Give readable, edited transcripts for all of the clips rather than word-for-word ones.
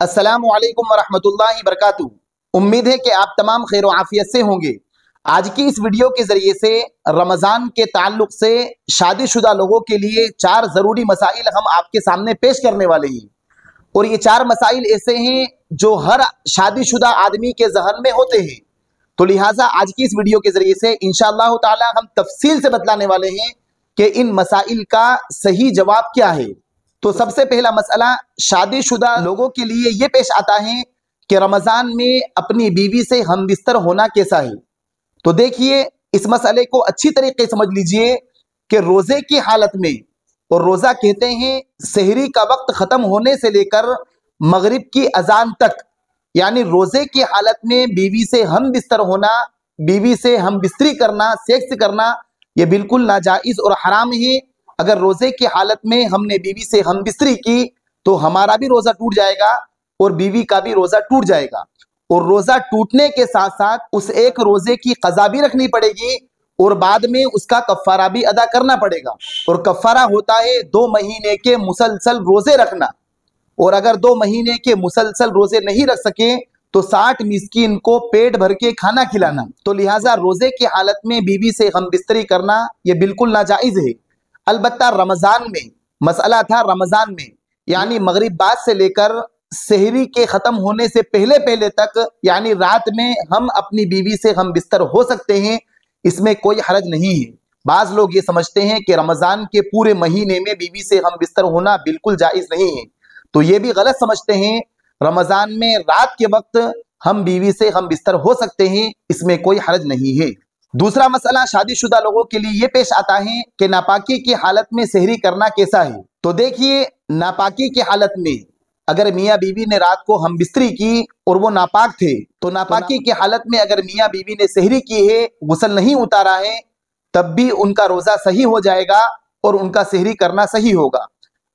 अस्सलामु अलैकुम वरहमतुल्लाहि वबरकातुहू। उम्मीद है कि आप तमाम खैर व आफियत से होंगे। आज की इस वीडियो के जरिए से रमज़ान के ताल्लुक से शादीशुदा लोगों के लिए 4 ज़रूरी मसाइल हम आपके सामने पेश करने वाले हैं। और ये 4 मसाइल ऐसे हैं जो हर शादीशुदा आदमी के ज़हन में होते हैं। तो लिहाजा आज की इस वीडियो के जरिए से इंशाअल्लाह ताला हम तफसील से बतलाने वाले हैं कि इन मसाइल का सही जवाब क्या है। तो सबसे पहला मसला शादीशुदा लोगों के लिए ये पेश आता है कि रमज़ान में अपनी बीवी से हमबिस्तर होना कैसा है। तो देखिए, इस मसले को अच्छी तरीके से समझ लीजिए कि रोज़े की हालत में, और रोज़ा कहते हैं सहरी का वक्त ख़त्म होने से लेकर मगरिब की अजान तक, यानी रोज़े की हालत में बीवी से हम बिस्तर होना, बीवी से हम बिस्तरी करना, सेक्स करना, ये बिल्कुल नाजायज़ और हराम है। अगर रोज़े की हालत में हमने बीवी से हम बिस्तरी की तो हमारा भी रोज़ा टूट जाएगा और बीवी का भी रोज़ा टूट जाएगा। और रोज़ा टूटने के साथ साथ उस एक रोज़े की क़ज़ा भी रखनी पड़ेगी और बाद में उसका कफ़ारा भी अदा करना पड़ेगा। और कफ़ारा होता है 2 महीने के मुसलसल रोज़े रखना। और अगर 2 महीने के मुसलसल रोज़े नहीं रख सके तो 60 मिस्कीन को पेट भर के खाना खिलाना। तो लिहाजा रोज़े की हालत में बीवी से हम बिस्तरी करना ये बिल्कुल नाजायज़ है। अलबत्ता रमज़ान में मसला था, रमज़ान में यानी मगरिब बाद से लेकर सहरी के ख़त्म होने से पहले पहले तक, यानी रात में हम अपनी बीवी से हम बिस्तर हो सकते हैं, इसमें कोई हरज नहीं है। बाज़ लोग ये समझते हैं कि रमज़ान के पूरे महीने में बीवी से हम बिस्तर होना बिल्कुल जायज़ नहीं है, तो ये भी गलत समझते हैं। रमज़ान में रात के वक्त हम बीवी से हम बिस्तर हो सकते हैं, इसमें कोई हरज नहीं है। दूसरा मसला शादीशुदा लोगों के लिए ये पेश आता है कि नापाकी की हालत में सहरी करना कैसा है। तो देखिए, नापाकी की हालत में अगर मियाँ बीवी ने रात को हम बिस्तरी की और वो नापाक थे, तो नापाकी की हालत में अगर मियाँ बीवी ने सहरी की है, गुस्ल नहीं उतारा है, तब भी उनका रोज़ा सही हो जाएगा और उनका सहरी करना सही होगा।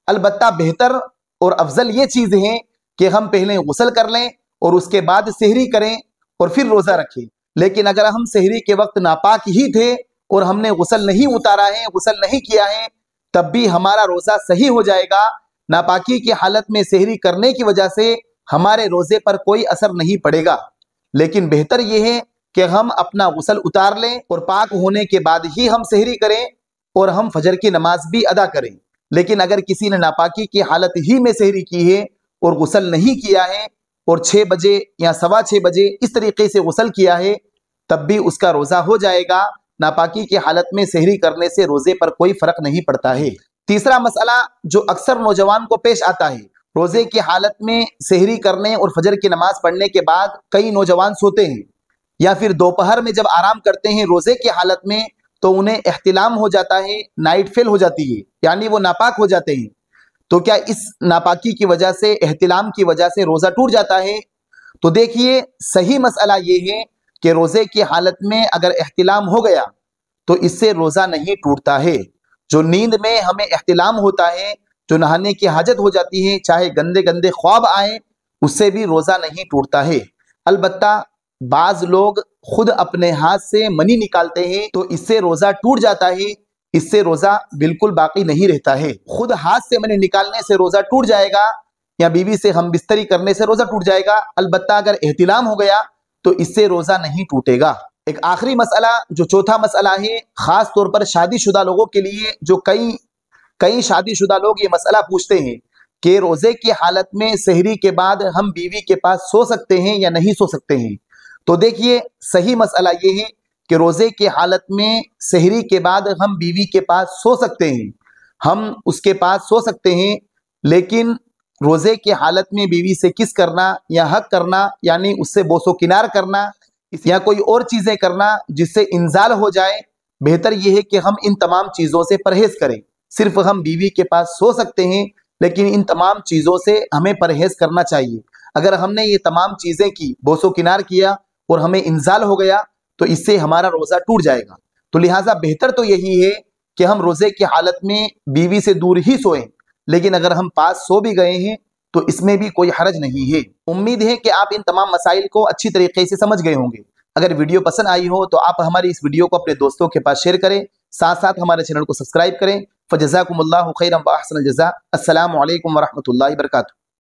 अलबत्ता बेहतर और अफजल ये चीज़ है कि हम पहले गुस्ल कर लें और उसके बाद सहरी करें और फिर रोज़ा रखें। लेकिन अगर हम सहरी के वक्त नापाक ही थे और हमने गुस्ल नहीं उतारा है, गुस्ल नहीं किया है, तब भी हमारा रोज़ा सही हो जाएगा। नापाकी की हालत में सहरी करने की वजह से हमारे रोज़े पर कोई असर नहीं पड़ेगा। लेकिन बेहतर यह है कि हम अपना गुस्ल उतार लें और पाक होने के बाद ही हम सहरी करें और हम फजर की नमाज भी अदा करें। लेकिन अगर किसी ने नापाकी की हालत ही में सहरी की है और गुस्ल नहीं किया है और 6 बजे या 6:15 बजे इस तरीके से गुस्ल किया है, तब भी उसका रोज़ा हो जाएगा। नापाकी की हालत में सहरी करने से रोज़े पर कोई फ़र्क नहीं पड़ता है। तीसरा मसला जो अक्सर नौजवान को पेश आता है, रोज़े की हालत में सहरी करने और फजर की नमाज पढ़ने के बाद कई नौजवान सोते हैं या फिर दोपहर में जब आराम करते हैं रोज़े की हालत में, तो उन्हें एहतिलाम हो जाता है, नाइट फेल हो जाती है, यानी वो नापाक हो जाते हैं। तो क्या इस नापाकी की वजह से, एहतिलाम की वजह से रोज़ा टूट जाता है? तो देखिए, सही मसला ये है कि रोज़े की हालत में अगर एहतिलाम हो गया तो इससे रोज़ा नहीं टूटता है। जो नींद में हमें एहतिलाम होता है, जो नहाने की हाजत हो जाती है, चाहे गंदे गंदे ख्वाब आए, उससे भी रोज़ा नहीं टूटता है। अलबत्ता बाज़ लोग खुद अपने हाथ से मनी निकालते हैं तो इससे रोज़ा टूट जाता है, इससे रोज़ा बिल्कुल बाकी नहीं रहता है। खुद हाथ से मनी निकालने से रोज़ा टूट जाएगा या बीवी से हम बिस्तरी करने से रोज़ा टूट जाएगा। अलबत्ता अगर एहतिलाम हो गया तो इससे रोज़ा नहीं टूटेगा। एक आखिरी मसला जो चौथा मसला है, ख़ास तौर पर शादीशुदा लोगों के लिए, जो कई शादीशुदा लोग ये मसला पूछते हैं कि रोज़े की हालत में सहरी के बाद हम बीवी के पास सो सकते हैं या नहीं सो सकते हैं। तो देखिए, सही मसला ये है कि रोज़े की हालत में सहरी के बाद हम बीवी के पास सो सकते हैं, हम उसके पास सो सकते हैं, लेकिन रोज़े की हालत में बीवी से किस करना या हक करना, यानी उससे बोसो किनार करना या कोई और चीज़ें करना जिससे इंजाल हो जाए, बेहतर यह है कि हम इन तमाम चीज़ों से परहेज़ करें। सिर्फ हम बीवी के पास सो सकते हैं, लेकिन इन तमाम चीज़ों से हमें परहेज़ करना चाहिए। अगर हमने ये तमाम चीज़ें की, बोसो किनार किया और हमें इंजाल हो गया, तो इससे हमारा रोज़ा टूट जाएगा। तो लिहाजा बेहतर तो यही है कि हम रोज़े की हालत में बीवी से दूर ही सोएं, लेकिन अगर हम पास सो भी गए हैं तो इसमें भी कोई हरज नहीं है। उम्मीद है कि आप इन तमाम मसाइल को अच्छी तरीके से समझ गए होंगे। अगर वीडियो पसंद आई हो तो आप हमारी इस वीडियो को अपने दोस्तों के पास शेयर करें, साथ साथ हमारे चैनल को सब्सक्राइब करें। फजज़ाकुमुल्लाहु खैरन व अहसनल जज़ा। अस्सलामु अलैकुम व रहमतुल्लाहि व बरकातुहू।